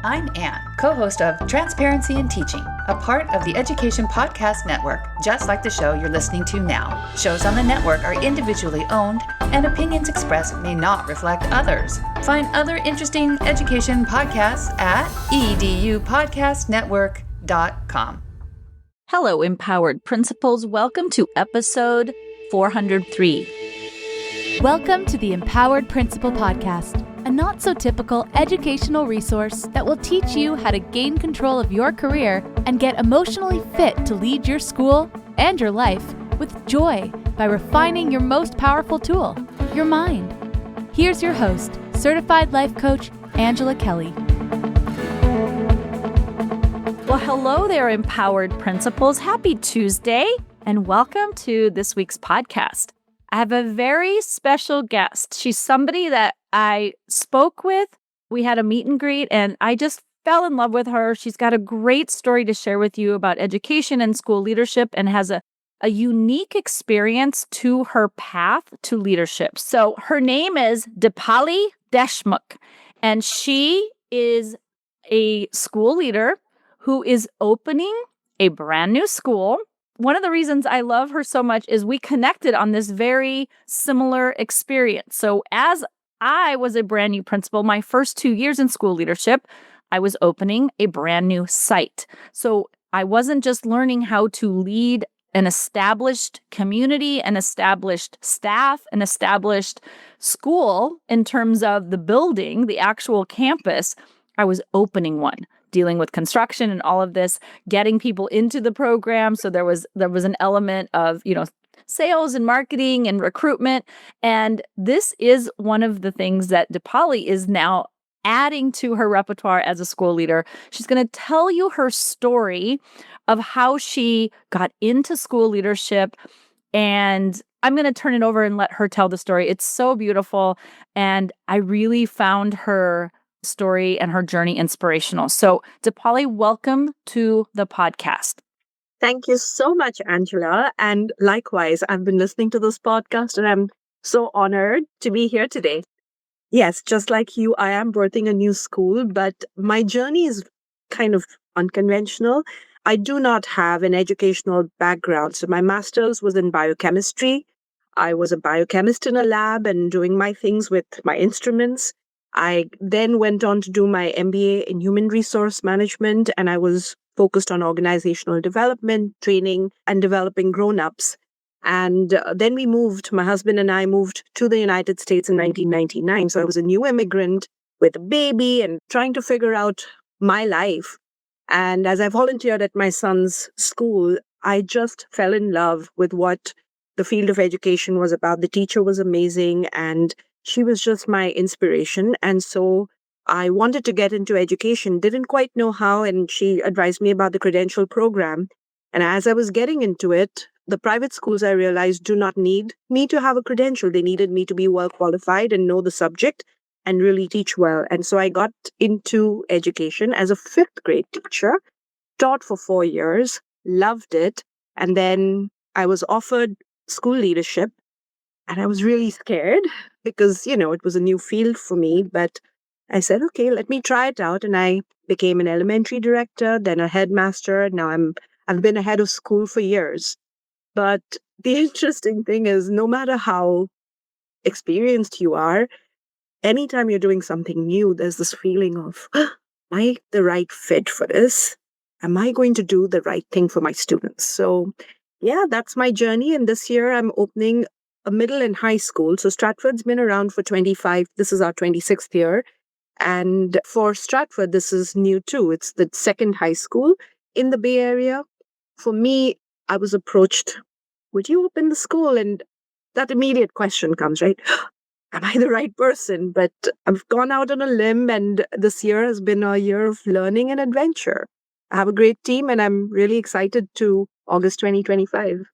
I'm Anne, co-host of Transparency in Teaching, a part of the Education Podcast Network, just like the show you're listening to now. Shows on the network are individually owned, and opinions expressed may not reflect others. Find other interesting education podcasts at edupodcastnetwork.com. Hello, empowered principals. Welcome to episode 403. Welcome to the Empowered Principal Podcast, a not-so-typical educational resource that will teach you how to gain control of your career and get emotionally fit to lead your school and your life with joy by refining your most powerful tool, your mind. Here's your host, certified life coach, Angela Kelly. Well, hello there, empowered principals. Happy Tuesday, and welcome to this week's podcast. I have a very special guest. She's somebody that I spoke with. We had a meet and greet, and I just fell in love with her. She's got a great story to share with you about education and school leadership and has a unique experience to her path to leadership. So her name is Deepali Deshmukh, and she is a school leader who is opening a brand new school. One of the reasons I love her so much is we connected on this very similar experience. So as I was a brand new principal, my first 2 years in school leadership, I was opening a brand new site. So I wasn't just learning how to lead an established community, an established staff, an established school in terms of the building, the actual campus. I was opening one, dealing with construction and all of this, getting people into the program. So there was an element of, sales and marketing and recruitment. And this is one of the things that Deepali is now adding to her repertoire as a school leader. She's going to tell you her story of how she got into school leadership. And I'm going to turn it over and let her tell the story. It's so beautiful. And I really found her story and her journey inspirational. So, Deepali, welcome to the podcast. Thank you so much, Angela. And likewise, I've been listening to this podcast and I'm so honored to be here today. Yes, just like you, I am birthing a new school, but my journey is kind of unconventional. I do not have an educational background. So my master's was in biochemistry. I was a biochemist in a lab and doing my things with my instruments. I then went on to do my MBA in human resource management, and I was focused on organizational development, training, and developing grown-ups. And then my husband and I moved to the United States in 1999. So I was a new immigrant with a baby and trying to figure out my life. And as I volunteered at my son's school, I just fell in love with what the field of education was about. The teacher was amazing, and she was just my inspiration. And so I wanted to get into education, didn't quite know how, and she advised me about the credential program. And as I was getting into it, the private schools, I realized, do not need me to have a credential. They needed me to be well qualified and know the subject and really teach well. And so I got into education as a fifth grade teacher, taught for 4 years, loved it. And then I was offered school leadership. And I was really scared because, it was a new field for me. But I said, okay, let me try it out. And I became an elementary director, then a headmaster. Now I've been a head of school for years. But the interesting thing is, no matter how experienced you are, anytime you're doing something new, there's this feeling of, am I the right fit for this? Am I going to do the right thing for my students? So yeah, that's my journey. And this year I'm opening a middle and high school. So Stratford's been around for 25. This is our 26th year. And for Stratford, this is new too. It's the second high school in the Bay Area. For me, I was approached, would you open the school? And that immediate question comes, right? Am I the right person? But I've gone out on a limb, and this year has been a year of learning and adventure. I have a great team, and I'm really excited to August 2025.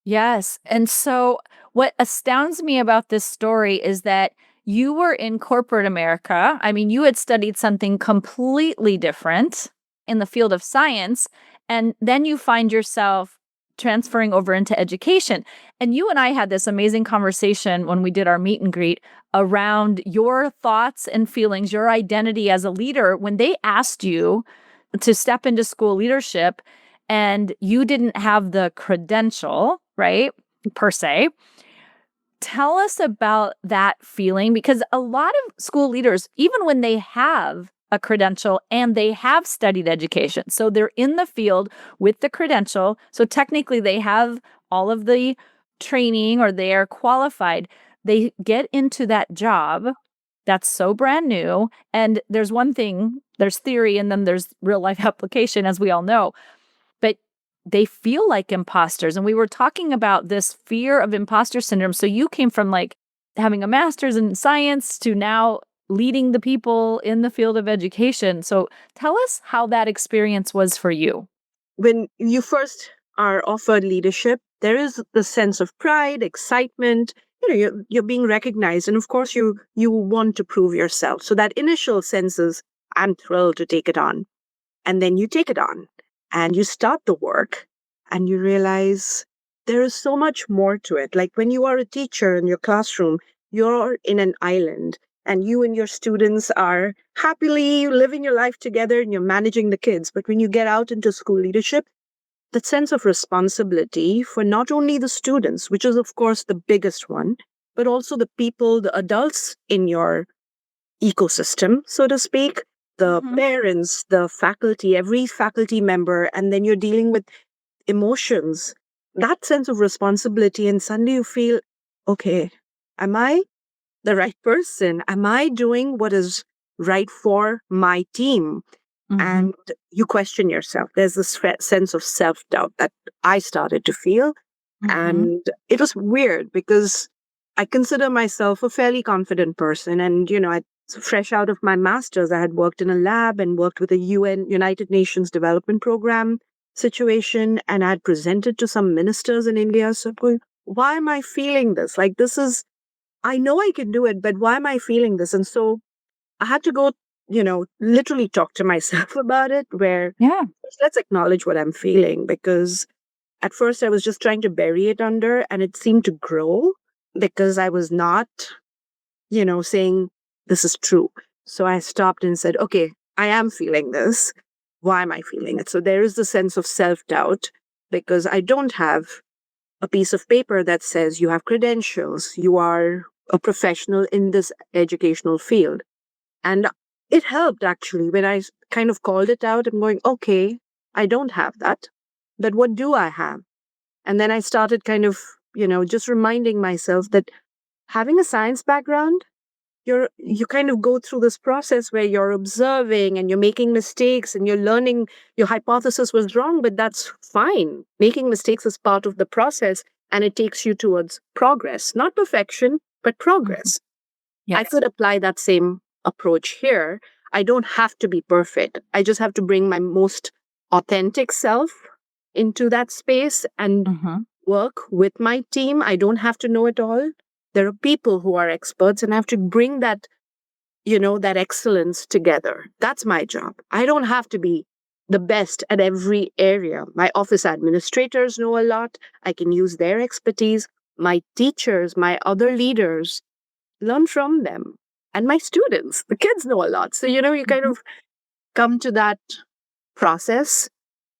Yes. And so what astounds me about this story is that you were in corporate America. I mean, you had studied something completely different in the field of science, and then you find yourself transferring over into education. And you and I had this amazing conversation when we did our meet and greet around your thoughts and feelings, your identity as a leader when they asked you to step into school leadership and you didn't have the credential, right, per se. Tell us about that feeling, because a lot of school leaders, even when they have a credential and they have studied education, so they're in the field with the credential, so technically they have all of the training or they are qualified, they get into that job that's so brand new. And there's one thing, there's theory and then there's real life application, as we all know. But they feel like imposters. And we were talking about this fear of imposter syndrome. So you came from like having a master's in science to now leading the people in the field of education. So tell us how that experience was for you. When you first are offered leadership, there is the sense of pride, excitement. You're being recognized, and of course, you want to prove yourself. So that initial sense is, I'm thrilled to take it on, and then you take it on, and you start the work, and you realize there is so much more to it. Like when you are a teacher in your classroom, you're in an island, and you and your students are happily living your life together, and you're managing the kids. But when you get out into school leadership, that sense of responsibility for not only the students, which is, of course, the biggest one, but also the people, the adults in your ecosystem, so to speak, the parents, the faculty, every faculty member, and then you're dealing with emotions, that sense of responsibility. And suddenly you feel, okay, am I the right person? Am I doing what is right for my team? And you question yourself. There's this sense of self-doubt that I started to feel. And it was weird because I consider myself a fairly confident person. And, I fresh out of my master's, I had worked in a lab and worked with a United Nations Development Program situation. And I had presented to some ministers in India. So I'm going, why am I feeling this? Like, I know I can do it, but why am I feeling this? And so I had to go, literally talk to myself about it, where let's acknowledge what I'm feeling, because at first I was just trying to bury it under, and it seemed to grow because I was not, saying this is true. So I stopped and said, okay, I am feeling this. Why am I feeling it? So there is the sense of self-doubt because I don't have a piece of paper that says you have credentials, you are a professional in this educational field. And it helped actually when I kind of called it out. I'm going, okay, I don't have that, but what do I have? And then I started kind of, just reminding myself that having a science background, you kind of go through this process where you're observing and you're making mistakes and you're learning your hypothesis was wrong, but that's fine. Making mistakes is part of the process and it takes you towards progress, not perfection, but progress. Yes. I could apply that same approach here. I don't have to be perfect. I just have to bring my most authentic self into that space and work with my team. I don't have to know it all. There are people who are experts and I have to bring that, that excellence together. That's my job. I don't have to be the best at every area. My office administrators know a lot. I can use their expertise. My teachers, my other leaders, learn from them. And my students, the kids know a lot. So, you kind of come to that process.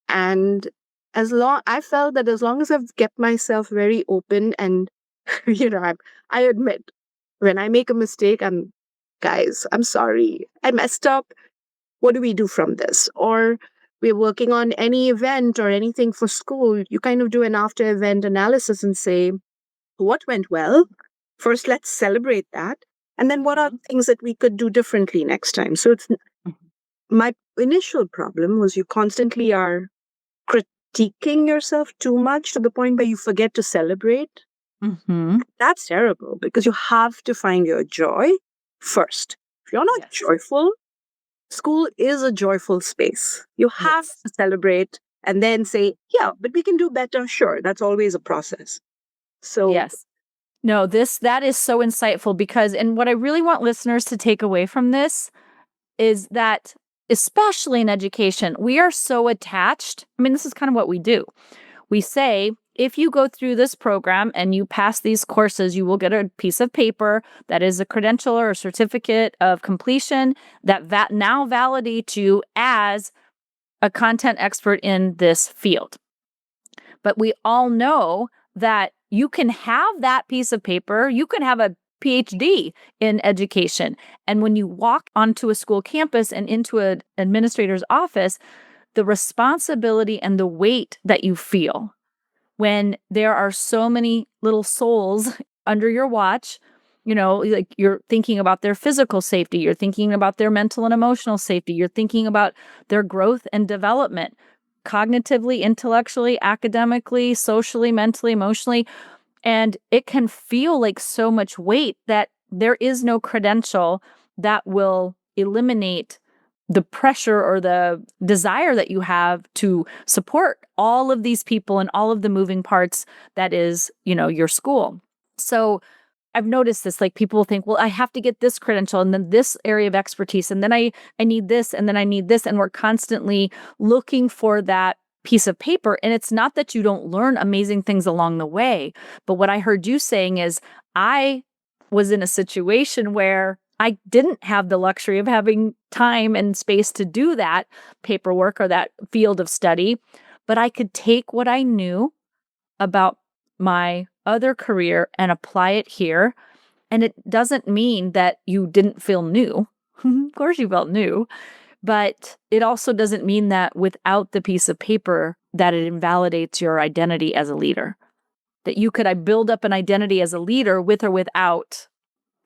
And I felt that as long as I've kept myself very open and, I admit when I make a mistake, guys, I'm sorry. I messed up. What do we do from this? Or we're working on any event or anything for school. You kind of do an after event analysis and say, what went well? First, let's celebrate that. And then what are things that we could do differently next time? So my initial problem was you constantly are critiquing yourself too much to the point where you forget to celebrate. That's terrible because you have to find your joy first. If you're not joyful, school is a joyful space. You have to celebrate and then say, yeah, but we can do better. Sure, that's always a process. So yes. No, that is so insightful because, and what I really want listeners to take away from this is that, especially in education, we are so attached. I mean, this is kind of what we do. we say, if you go through this program and you pass these courses, you will get a piece of paper that is a credential or a certificate of completion that now validates you as a content expert in this field. But we all know that you can have that piece of paper, you can have a PhD in education. And when you walk onto a school campus and into an administrator's office, the responsibility and the weight that you feel when there are so many little souls under your watch, like you're thinking about their physical safety, you're thinking about their mental and emotional safety, you're thinking about their growth and development, cognitively, intellectually, academically, socially, mentally, emotionally. And it can feel like so much weight that there is no credential that will eliminate the pressure or the desire that you have to support all of these people and all of the moving parts that is, your school. So I've noticed this, like people think, well, I have to get this credential and then this area of expertise, and then I need this, and then I need this. And we're constantly looking for that piece of paper. And it's not that you don't learn amazing things along the way. But what I heard you saying is I was in a situation where I didn't have the luxury of having time and space to do that paperwork or that field of study, but I could take what I knew about my other career and apply it here. And it doesn't mean that you didn't feel new. Of course you felt new, but it also doesn't mean that without the piece of paper that it invalidates your identity as a leader. That you could build up an identity as a leader with or without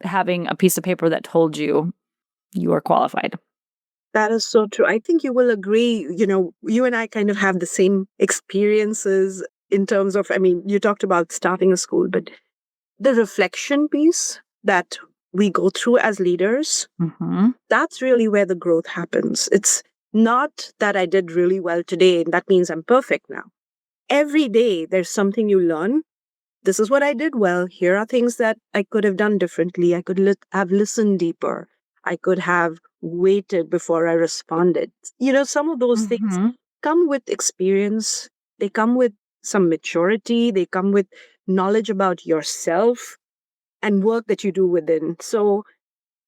having a piece of paper that told you you are qualified. That is so true. I think you will agree, you and I kind of have the same experiences in terms of, you talked about starting a school, but the reflection piece that we go through as leaders, that's really where the growth happens. It's not that I did really well today and that means I'm perfect now. Every day there's something you learn. This is what I did well. Here are things that I could have done differently. I could have listened deeper. I could have waited before I responded. Some of those things come with experience. They come with some maturity. They come with knowledge about yourself and work that you do within. So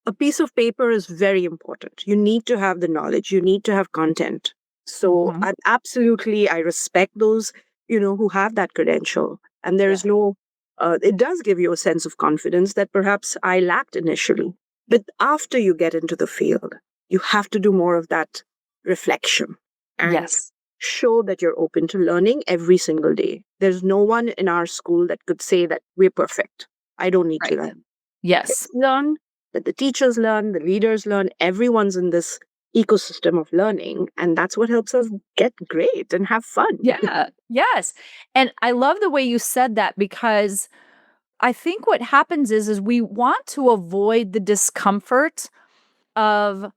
a piece of paper is very important. You need to have the knowledge. You need to have content. So I respect those, who have that credential. And there is it does give you a sense of confidence that perhaps I lacked initially. But after you get into the field, you have to do more of that reflection and show that you're open to learning every single day. There's no one in our school that could say that we're perfect. I don't need to learn. Yes. Learn, that the teachers learn, the leaders learn, everyone's in this ecosystem of learning. And that's what helps us get great and have fun. Yeah. Yes. And I love the way you said that, because I think what happens is we want to avoid the discomfort of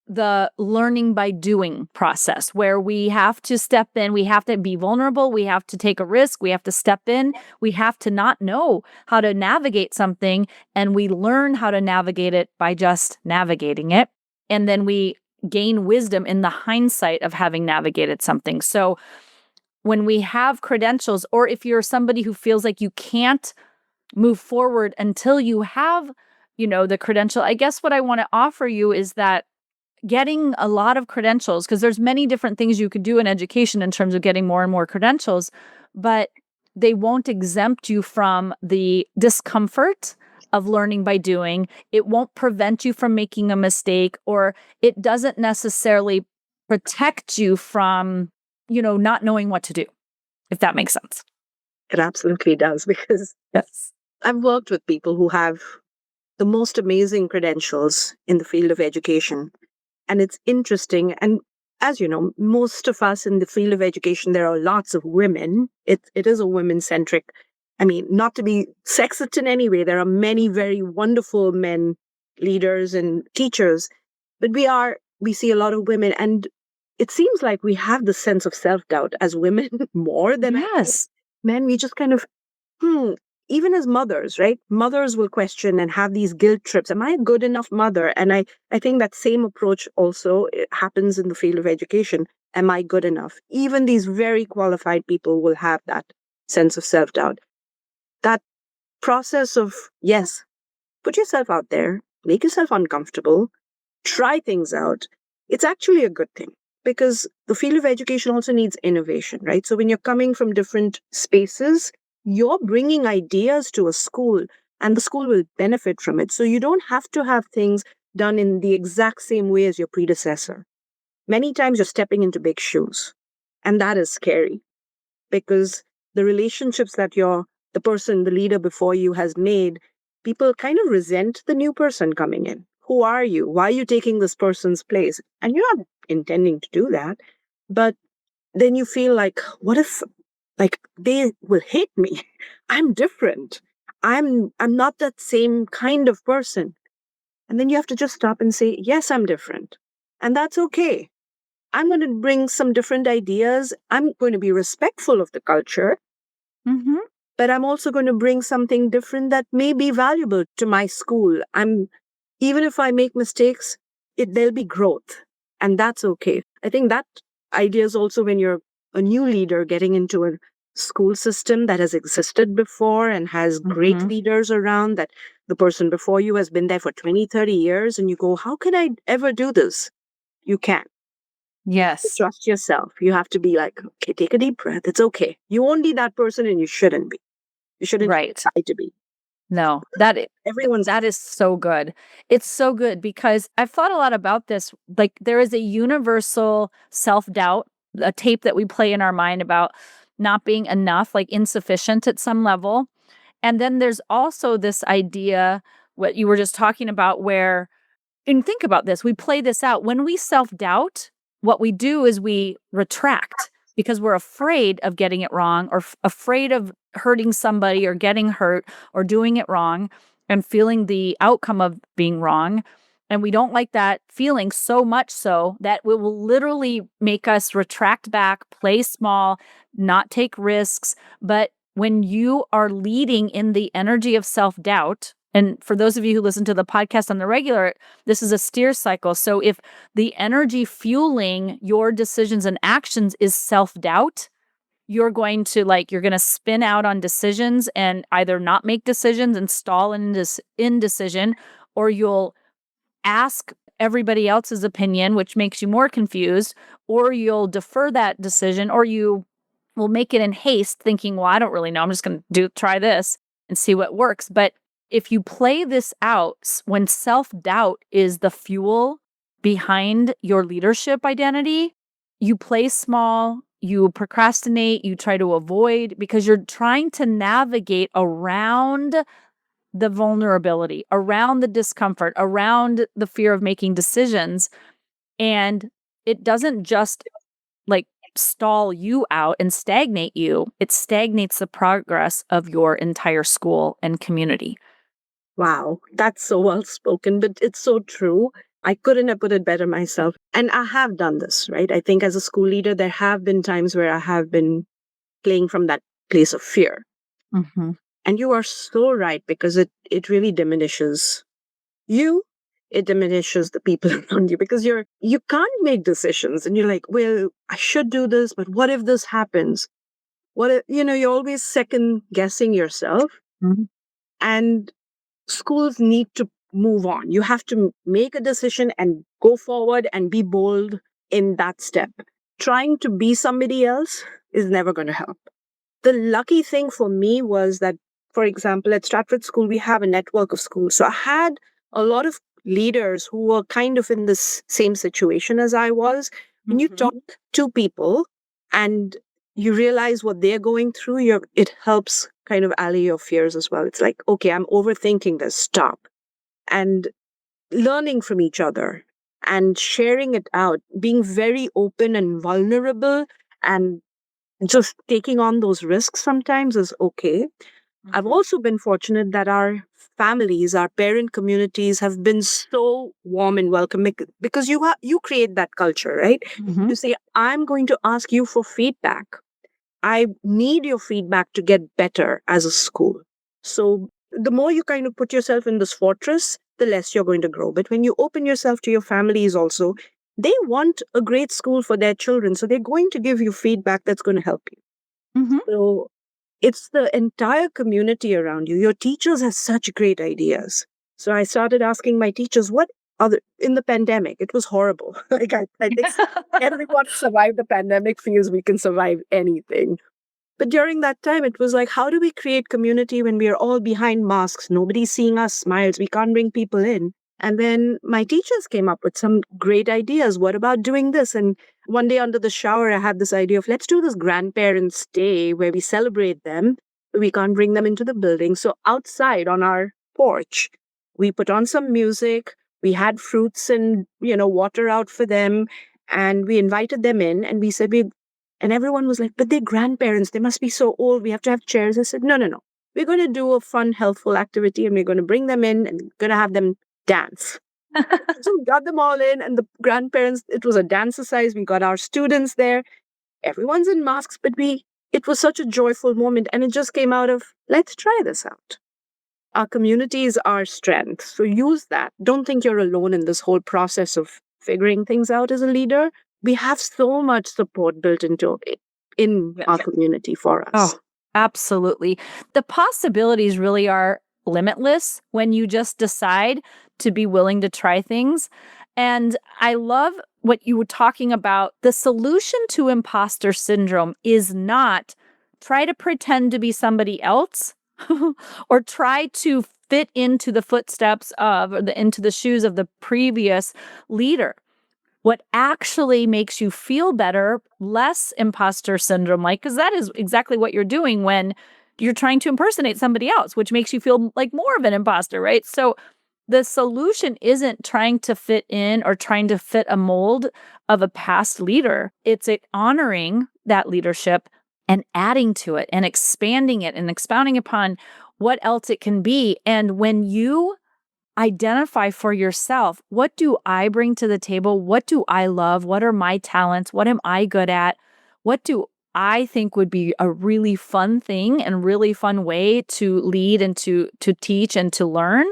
the learning by doing process, where we have to step in, we have to be vulnerable, we have to take a risk, we have to step in, we have to not know how to navigate something, and we learn how to navigate it by just navigating it. And then we gain wisdom in the hindsight of having navigated something. So when we have credentials, or if you're somebody who feels like you can't move forward until you have, the credential, I guess what I want to offer you is that getting a lot of credentials, because there's many different things you could do in education in terms of getting more and more credentials, but they won't exempt you from the discomfort of learning by doing. It won't prevent you from making a mistake, or it doesn't necessarily protect you from, not knowing what to do, if that makes sense. It absolutely does, because I've worked with people who have the most amazing credentials in the field of education. And it's interesting. And as you know, most of us in the field of education, there are lots of women. It is a women-centric, not to be sexist in any way. There are many very wonderful men, leaders and teachers, but we see a lot of women. And it seems like we have the sense of self-doubt as women more than men. We just kind of, even as mothers, right? Mothers will question and have these guilt trips. Am I a good enough mother? And I think that same approach also happens in the field of education. Am I good enough? Even these very qualified people will have that sense of self doubt. That process of, yes, put yourself out there, make yourself uncomfortable, try things out. It's actually a good thing because the field of education also needs innovation, right? So when you're coming from different spaces, you're bringing ideas to a school and the school will benefit from it. So you don't have to have things done in the exact same way as your predecessor. Many times you're stepping into big shoes, and that is scary because the relationships that the person, the leader before you has made, people kind of resent the new person coming in. Who are you? Why are you taking this person's place? And you're not intending to do that. But then you feel like, what if like they will hate me? I'm different. I'm not that same kind of person. And then you have to just stop and say, yes, I'm different. And that's okay. I'm going to bring some different ideas. I'm going to be respectful of the culture, Mm-hmm. but I'm also going to bring something different that may be valuable to my school. Even if I make mistakes, there'll be growth, and that's okay. I think that idea is also when you're a new leader getting into a school system that has existed before and has great Mm-hmm. leaders around, that the person before you has been there for 20, 30 years, and you go, how can I ever do this? You can. Yes. Trust yourself. You have to be like, okay, take a deep breath. It's okay. You won't be that person and you shouldn't be. You shouldn't Right. try to be. No, Everyone's that is so good. It's so good because I've thought a lot about this. Like there is a universal self-doubt, a tape that we play in our mind about not being enough, like insufficient at some level. And then there's also this idea, what you were just talking about, where and think about this. We play this out. When we self doubt, what we do is we retract because we're afraid of getting it wrong or afraid of hurting somebody or getting hurt or doing it wrong and feeling the outcome of being wrong. And we don't like that feeling so much so that it will literally make us retract back, play small, not take risks. But when you are leading in the energy of self doubt, and for those of you who listen to the podcast on the regular, this is a steer cycle. So if the energy fueling your decisions and actions is self-doubt, you're going to you're going to spin out on decisions and either not make decisions and stall in this indecision, or you'll ask everybody else's opinion, which makes you more confused, or you'll defer that decision, or you will make it in haste thinking, well, I don't really know. I'm just going to try this and see what works. But if you play this out, when self-doubt is the fuel behind your leadership identity, you play small, you procrastinate, you try to avoid because you're trying to navigate around the vulnerability, around the discomfort, around the fear of making decisions. And it doesn't just like stall you out and stagnate you, it stagnates the progress of your entire school and community. Wow, that's so well spoken, but it's so true. I couldn't have put it better myself. And I have done this, right? I think as a school leader, there have been times where I have been playing from that place of fear. Mm-hmm. And you are so right because it really diminishes you. It diminishes the people around you because you can't make decisions and you're like, well, I should do this, but what if this happens? What if, you're always second guessing yourself. Mm-hmm. And schools need to move on. You have to make a decision and go forward and be bold in that step. Trying to be somebody else is never going to help. The lucky thing for me was that, for example, at Stratford School, we have a network of schools. So I had a lot of leaders who were kind of in this same situation as I was. When you talk to people and you realize what they're going through, it helps kind of allay your fears as well. It's like, okay, I'm overthinking this, stop. And learning from each other and sharing it out, being very open and vulnerable and just taking on those risks sometimes is okay. I've also been fortunate that our families, our parent communities have been so warm and welcoming because you create that culture, right? Mm-hmm. You say, I'm going to ask you for feedback. I need your feedback to get better as a school. So the more you kind of put yourself in this fortress, the less you're going to grow. But when you open yourself to your families also, they want a great school for their children. So they're going to give you feedback that's going to help you. Mm-hmm. So it's the entire community around you. Your teachers have such great ideas. So I started asking my teachers, what other, in the pandemic, it was horrible. Like I think everyone survived the pandemic feels we can survive anything. But during that time, it was like, how do we create community when we are all behind masks? Nobody's seeing our smiles. We can't bring people in. And then my teachers came up with some great ideas. What about doing this? And one day under the shower, I had this idea of let's do this grandparents' day where we celebrate them. We can't bring them into the building. So outside on our porch, we put on some music. We had fruits and, water out for them. And we invited them in and we said, and everyone was like, but they're grandparents. They must be so old. We have to have chairs. I said, no, no, no. We're going to do a fun, healthful activity and we're going to bring them in and going to have them dance. So we got them all in and the grandparents, it was a dance exercise. We got our students there. Everyone's in masks, but it was such a joyful moment. And it just came out of, let's try this out. Our community is our strength. So use that. Don't think you're alone in this whole process of figuring things out as a leader. We have so much support built into it in our community for us. Oh, absolutely. The possibilities really are limitless when you just decide to be willing to try things. And I love what you were talking about. The solution to imposter syndrome is not try to pretend to be somebody else or try to fit into the footsteps of or into the shoes of the previous leader. What actually makes you feel better, less imposter syndrome like, because that is exactly what you're doing when you're trying to impersonate somebody else, which makes you feel like more of an imposter, right? So the solution isn't trying to fit in or trying to fit a mold of a past leader. It's honoring that leadership and adding to it and expanding it and expounding upon what else it can be. And when you identify for yourself, what do I bring to the table? What do I love? What are my talents? What am I good at? What do I think would be a really fun thing and really fun way to lead and to teach and to learn?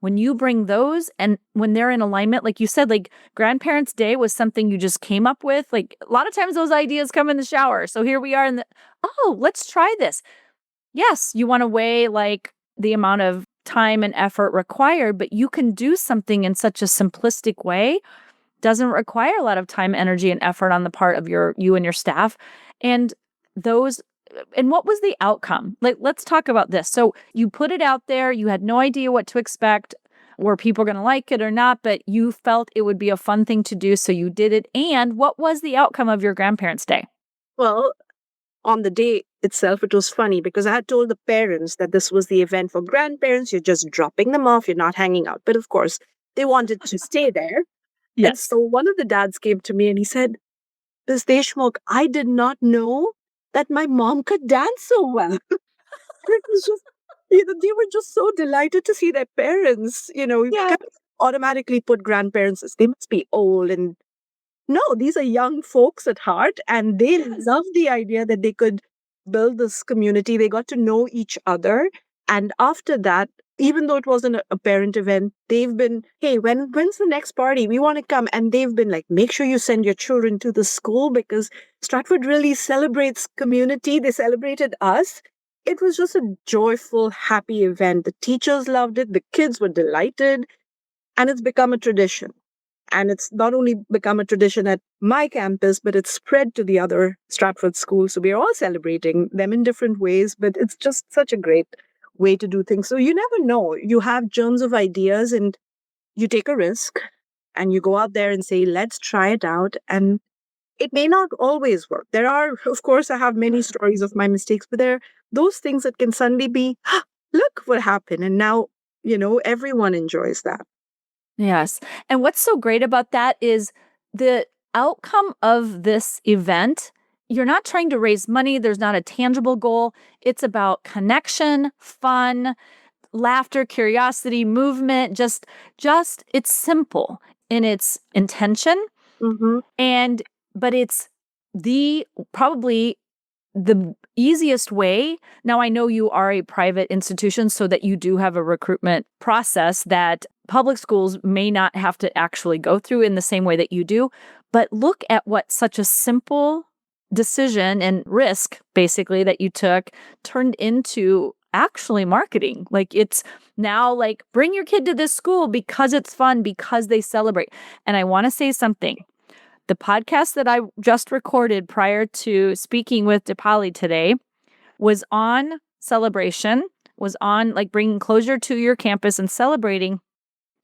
When you bring those and when they're in alignment, like you said, like Grandparents' Day was something you just came up with. Like a lot of times those ideas come in the shower. So here we are let's try this. Yes, you want to weigh like the amount of time and effort required, but you can do something in such a simplistic way. Doesn't require a lot of time, energy, and effort on the part of you and your staff. And what was the outcome? Like, let's talk about this. So you put it out there, you had no idea what to expect. Were people going to like it or not? But you felt it would be a fun thing to do, so you did it. And what was the outcome of your Grandparents' Day? Well, on the day itself, it was funny because I had told the parents that this was the event for grandparents. You're just dropping them off. You're not hanging out. But of course, they wanted to stay there. Yes. And so one of the dads came to me and he said, Ms. Deshmukh, I did not know that my mom could dance so well. It was just, they were just so delighted to see their parents, you kind of automatically put grandparents as they must be old. And no, these are young folks at heart. And they love the idea that they could build this community. They got to know each other. And after that, even though it wasn't a parent event, they've been, hey, when's the next party? We want to come. And they've been like, make sure you send your children to the school because Stratford really celebrates community. They celebrated us. It was just a joyful, happy event. The teachers loved it. The kids were delighted. And it's become a tradition. And it's not only become a tradition at my campus, but it's spread to the other Stratford schools. So we're all celebrating them in different ways, but it's just such a great way to do things. So you never know. You have germs of ideas and you take a risk and you go out there and say, let's try it out. And it may not always work. There are, of course, I have many stories of my mistakes, but there are those things that can suddenly be, look what happened. And now, everyone enjoys that. Yes. And what's so great about that is the outcome of this event. You're not trying to raise money. There's not a tangible goal. It's about connection, fun, laughter, curiosity, movement. Just it's simple in its intention. Mm-hmm. But it's probably the easiest way. Now, I know you are a private institution, so that you do have a recruitment process that public schools may not have to actually go through in the same way that you do. But look at what such a simple decision and risk, basically, that you took turned into actually marketing. Like it's now like bring your kid to this school because it's fun, because they celebrate. And I want to say something. The podcast that I just recorded prior to speaking with Deepali today was on celebration, was on like bringing closure to your campus and celebrating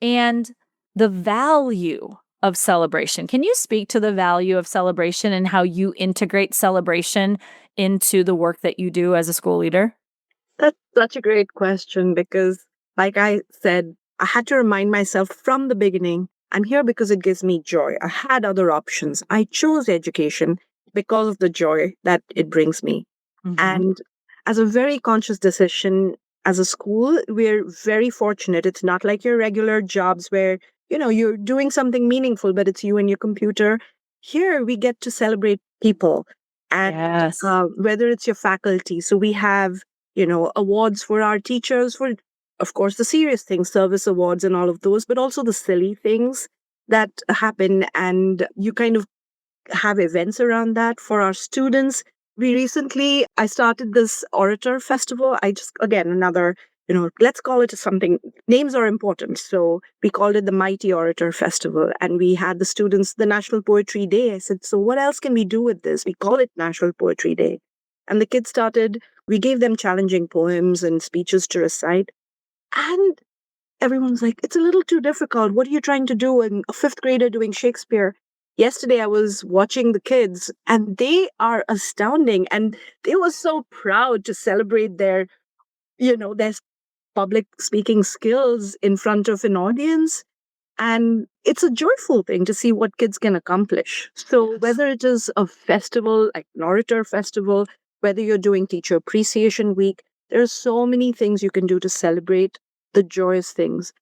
and the value of celebration. Can you speak to the value of celebration and how you integrate celebration into the work that you do as a school leader? That's such a great question because, like I said, I had to remind myself from the beginning I'm here because it gives me joy. I had other options. I chose education because of the joy that it brings me. Mm-hmm. And as a very conscious decision as a school, we're very fortunate. It's not like your regular jobs where, you're doing something meaningful, but it's you and your computer. Here, we get to celebrate people and Yes. whether it's your faculty. So we have, awards for our teachers for, of course, the serious things, service awards and all of those, but also the silly things that happen. And you kind of have events around that for our students. I started this orator festival. Again, another, let's call it something. Names are important. So we called it the Mighty Orator Festival. And we had the students, the National Poetry Day. I said, so what else can we do with this? We call it National Poetry Day. And the kids we gave them challenging poems and speeches to recite. And everyone's like, it's a little too difficult. What are you trying to do? And a fifth grader doing Shakespeare. Yesterday, I was watching the kids and they are astounding. And they were so proud to celebrate their public speaking skills in front of an audience. And it's a joyful thing to see what kids can accomplish. So Yes. whether it is a festival, like an orator festival, whether you're doing Teacher Appreciation Week, there are so many things you can do to celebrate the joyous things.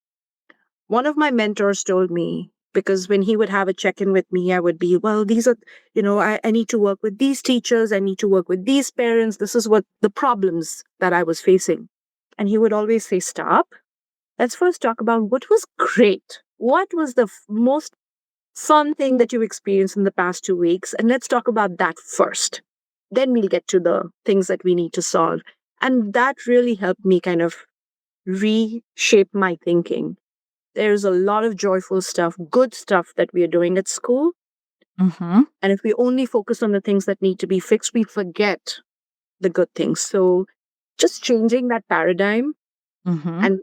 One of my mentors told me, because when he would have a check in with me, I would be, well, these are, I need to work with these teachers. I need to work with these parents. This is what the problems that I was facing. And he would always say, stop. Let's first talk about what was great. What was the most fun thing that you experienced in the past 2 weeks? And let's talk about that first. Then we'll get to the things that we need to solve. And that really helped me kind of reshape my thinking. There's a lot of joyful stuff, good stuff that we are doing at school. Mm-hmm. And if we only focus on the things that need to be fixed, we forget the good things. So just changing that paradigm Mm-hmm. and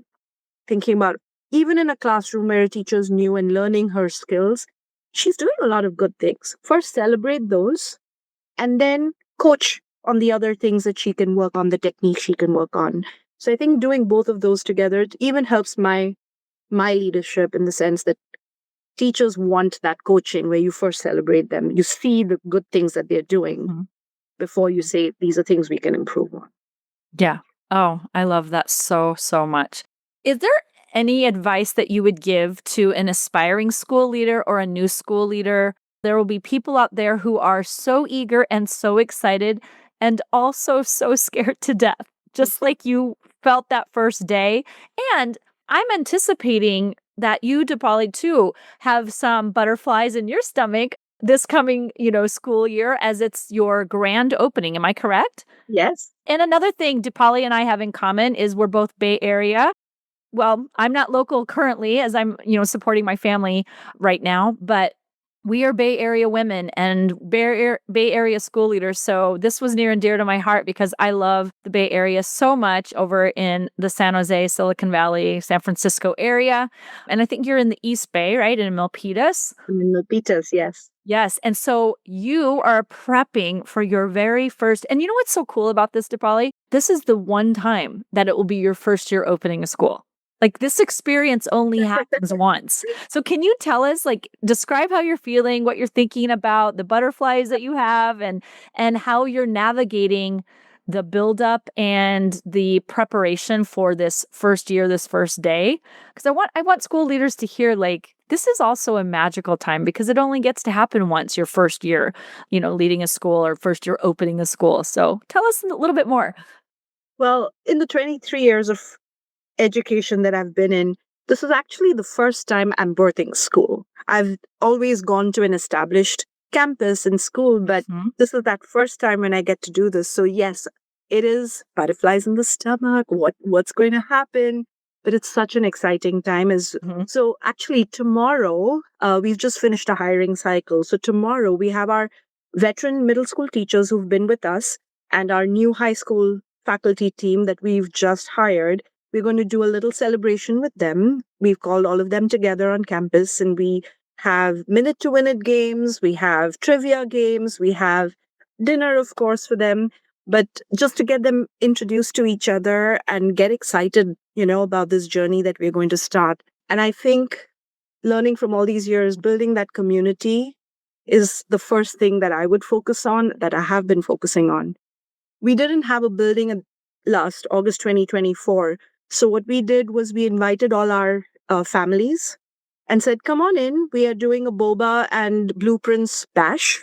thinking about even in a classroom where a teacher's new and learning her skills, she's doing a lot of good things. First, celebrate those and then coach on the other things that she can work on, the technique she can work on. So I think doing both of those together it even helps my leadership in the sense that teachers want that coaching where you first celebrate them. You see the good things that they're doing Mhm. before you say, these are things we can improve on. Yeah. Oh, I love that so, so much. Is there any advice that you would give to an aspiring school leader or a new school leader? There will be people out there who are so eager and so excited and also so scared to death, just like you felt that first day. And I'm anticipating that you, Deepali, too, have some butterflies in your stomach this coming, school year as it's your grand opening. Am I correct? Yes. And another thing Deepali and I have in common is we're both Bay Area. Well, I'm not local currently as I'm, supporting my family right now, but we are Bay Area women and Bay Area school leaders. So this was near and dear to my heart because I love the Bay Area so much over in the San Jose, Silicon Valley, San Francisco area. And I think you're in the East Bay, right? In Milpitas. In Milpitas, yes. Yes. And so you are prepping for your very first. And you know what's so cool about this, Deepali? This is the one time that it will be your first year opening a school. Like this experience only happens once. So can you tell us, describe how you're feeling, what you're thinking about, the butterflies that you have, and how you're navigating the buildup and the preparation for this first year, this first day? Because I want school leaders to hear this is also a magical time because it only gets to happen once your first year, leading a school or first year opening a school. So tell us a little bit more. Well, in the 23 years of education that I've been in, this is actually the first time I'm birthing school. I've always gone to an established campus and school, but Mhm. this is that first time when I get to do this. So yes, it is butterflies in the stomach. What's going to happen? But it's such an exciting time. Mhm. So actually tomorrow, we've just finished a hiring cycle. So tomorrow we have our veteran middle school teachers who've been with us and our new high school faculty team that we've just hired. We're going to do a little celebration with them. We've called all of them together on campus and we have minute to minute games, we have trivia games, we have dinner, of course, for them, but just to get them introduced to each other and get excited, about this journey that we're going to start. And I think learning from all these years, building that community is the first thing that I would focus on, that I have been focusing on. We didn't have a building last August 2024. So what we did was we invited all our families and said, come on in. We are doing a boba and blueprints bash.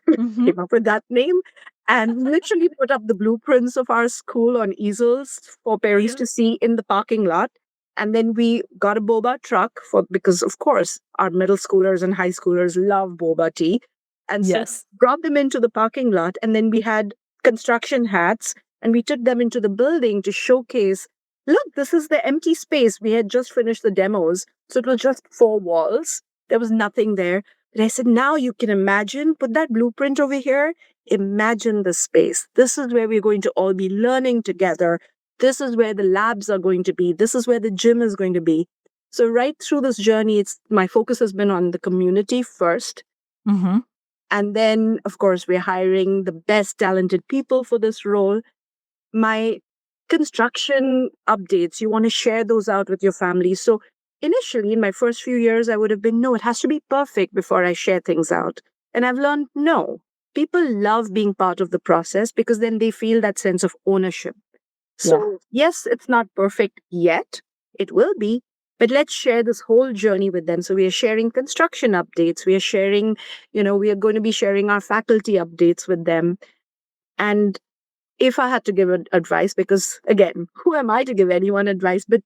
Mhm. Came up with that name and literally put up the blueprints of our school on easels for parents to see in the parking lot. And then we got a boba truck because of course our middle schoolers and high schoolers love boba tea. And so Yes. brought them into the parking lot and then we had construction hats and we took them into the building to showcase, look, this is the empty space. We had just finished the demos. So it was just 4 walls. There was nothing there. But I said, now you can imagine, put that blueprint over here. Imagine the space. This is where we're going to all be learning together. This is where the labs are going to be. This is where the gym is going to be. So right through this journey, my focus has been on the community first. Mhm. And then, of course, we're hiring the best talented people for this role. My construction updates, you want to share those out with your family. So initially, in my first few years, I would have been, no, it has to be perfect before I share things out. And I've learned, no, people love being part of the process because then they feel that sense of ownership. Yeah. So, yes, it's not perfect yet. It will be. But let's share this whole journey with them. So we are sharing construction updates. We are sharing, we are going to be sharing our faculty updates with them. And if I had to give advice, because again, who am I to give anyone advice? But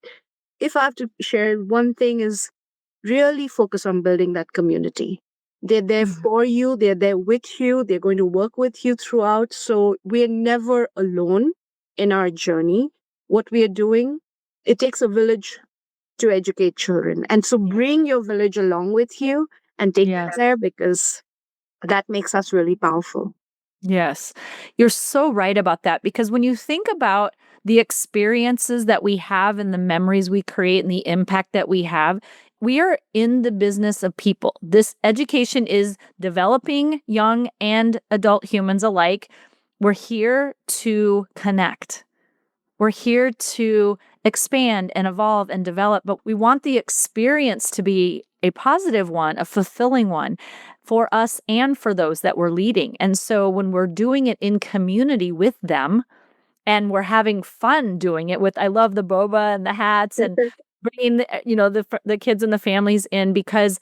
if I have to share one thing is really focus on building that community. They're there for you. They're there with you. They're going to work with you throughout. So we're never alone in our journey. What we are doing, it takes a village to educate children. And so bring your village along with you and take them Yes. there because that makes us really powerful. Yes. You're so right about that because when you think about the experiences that we have and the memories we create and the impact that we are in the business of people. This education is developing young and adult humans alike. We're here to connect. We're here to expand and evolve and develop, but we want the experience to be a positive one, a fulfilling one for us and for those that we're leading. And so when we're doing it in community with them and we're having fun doing it with, I love the boba and the hats and bringing the kids and the families in because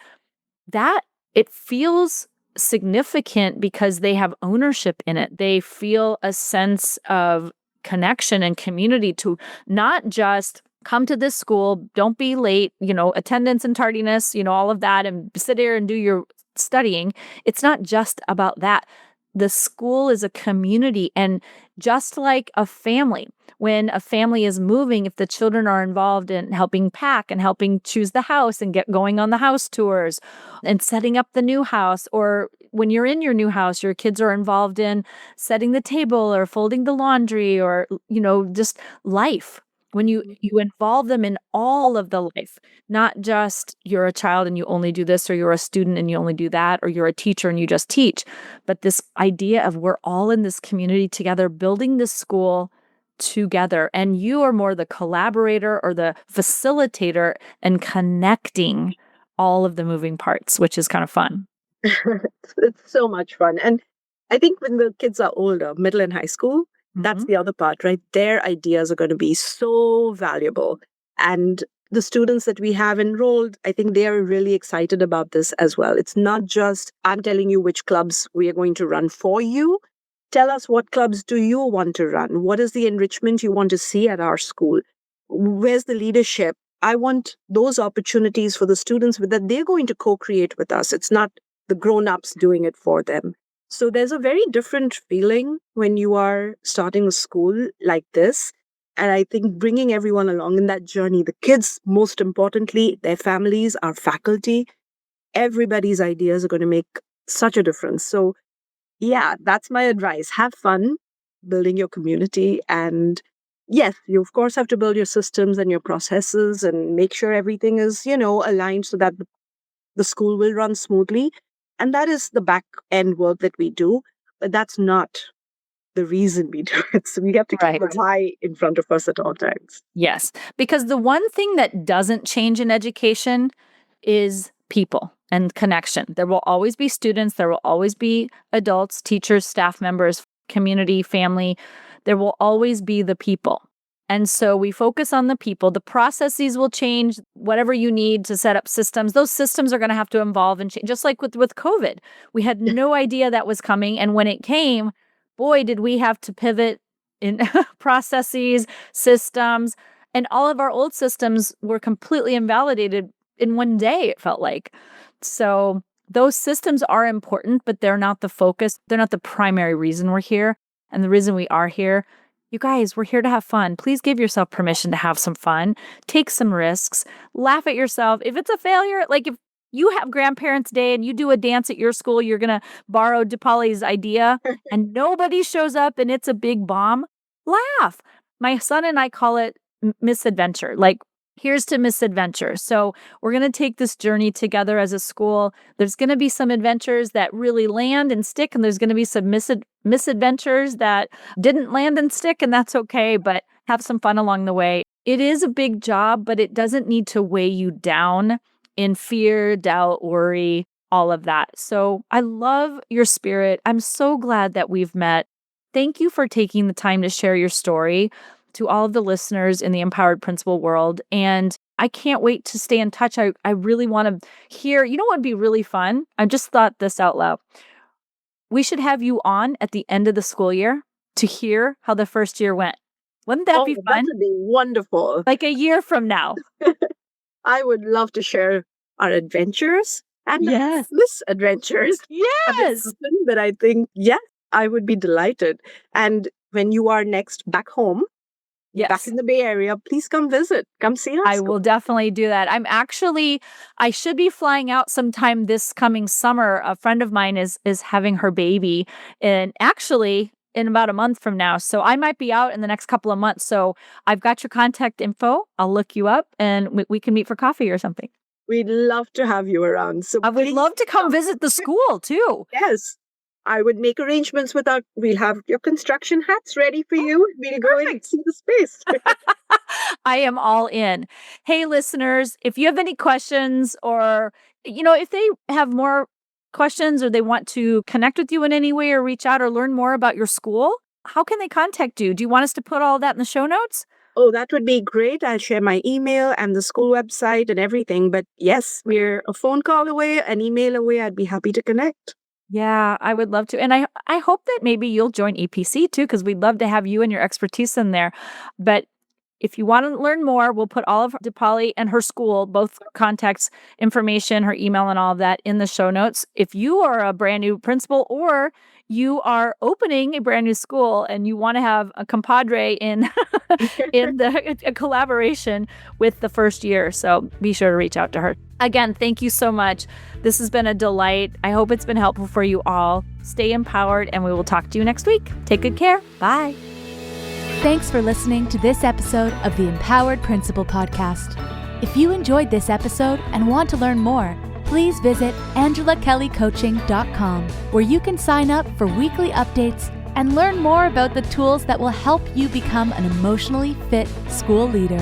that it feels significant because they have ownership in it. They feel a sense of connection and community to not just come to this school, don't be late, attendance and tardiness, all of that, and sit here and do your studying. It's not just about that. The school is a community. And just like a family, when a family is moving, if the children are involved in helping pack and helping choose the house and get going on the house tours and setting up the new house, or when you're in your new house, your kids are involved in setting the table or folding the laundry or, just life. When you involve them in all of the life, not just you're a child and you only do this, or you're a student and you only do that, or you're a teacher and you just teach, but this idea of we're all in this community together, building this school together, and you are more the collaborator or the facilitator and connecting all of the moving parts, which is kind of fun. It's so much fun. And I think when the kids are older, middle and high school, that's Mhm. the other part, right? Their ideas are going to be so valuable. And the students that we have enrolled, I think they are really excited about this as well. It's not just, I'm telling you which clubs we are going to run for you. Tell us, what clubs do you want to run? What is the enrichment you want to see at our school? Where's the leadership? I want those opportunities for the students that they're going to co-create with us. It's not the grown-ups doing it for them. So there's a very different feeling when you are starting a school like this. And I think bringing everyone along in that journey, the kids, most importantly, their families, our faculty, everybody's ideas are going to make such a difference. So yeah, that's my advice. Have fun building your community. And yes, you of course have to build your systems and your processes and make sure everything is, aligned so that the school will run smoothly. And that is the back end work that we do. But that's not the reason we do it. So we have to keep Right. the why in front of us at all times. Yes, because the one thing that doesn't change in education is people and connection. There will always be students, there will always be adults, teachers, staff members, community, family. There will always be the people. And so we focus on the people. The processes will change, whatever you need to set up systems. Those systems are going to have to evolve and change. Just like with COVID, we had no idea that was coming. And when it came, boy, did we have to pivot in processes, systems, and all of our old systems were completely invalidated in one day, it felt like. So those systems are important, but they're not the focus. They're not the primary reason we're here. And the reason we are here, you guys, we're here to have fun. Please give yourself permission to have some fun, take some risks, laugh at yourself. If it's a failure, like if you have grandparents' day and you do a dance at your school, you're going to borrow Deepali's idea and nobody shows up and it's a big bomb, laugh. My son and I call it misadventure. Like, here's to misadventure. So we're going to take this journey together as a school. There's going to be some adventures that really land and stick, and there's going to be some misadventures that didn't land and stick, and that's okay, but have some fun along the way. It is a big job, but it doesn't need to weigh you down in fear, doubt, worry, all of that. So I love your spirit. I'm so glad that we've met. Thank you for taking the time to share your story to all of the listeners in the Empowered Principal world. And I can't wait to stay in touch. I really want to hear, you know what would be really fun? I just thought this out loud. We should have you on at the end of the school year to hear how the first year went. Wouldn't that be fun? That would be wonderful. Like a year from now. I would love to share our adventures and Yes. misadventures. Yes. But I think, yes, I would be delighted. And when you are next back home, Yes. back in the Bay Area, please come visit. Come see us. I will definitely do that. I should be flying out sometime this coming summer. A friend of mine is having her baby, and actually in about a month from now. So I might be out in the next couple of months. So I've got your contact info. I'll look you up and we can meet for coffee or something. We'd love to have you around. So I would please love to come visit the school too. Yes. I would make arrangements we'll have your construction hats ready for you. We'll go in and see the space. I am all in. Hey, listeners, if you have any questions or, if they have more questions or they want to connect with you in any way or reach out or learn more about your school, how can they contact you? Do you want us to put all that in the show notes? Oh, that would be great. I'll share my email and the school website and everything. But yes, we're a phone call away, an email away. I'd be happy to connect. Yeah, I would love to. And I hope that maybe you'll join EPC too, because we'd love to have you and your expertise in there. But if you want to learn more, we'll put all of Deepali and her school, both contacts, information, her email and all of that in the show notes. If you are a brand new principal or you are opening a brand new school and you want to have a compadre in a collaboration with the first year. So be sure to reach out to her. Again, thank you so much. This has been a delight. I hope it's been helpful for you all. Stay empowered, and we will talk to you next week. Take good care. Bye. Thanks for listening to this episode of the Empowered Principal Podcast. If you enjoyed this episode and want to learn more, please visit angelakellycoaching.com, where you can sign up for weekly updates and learn more about the tools that will help you become an emotionally fit school leader.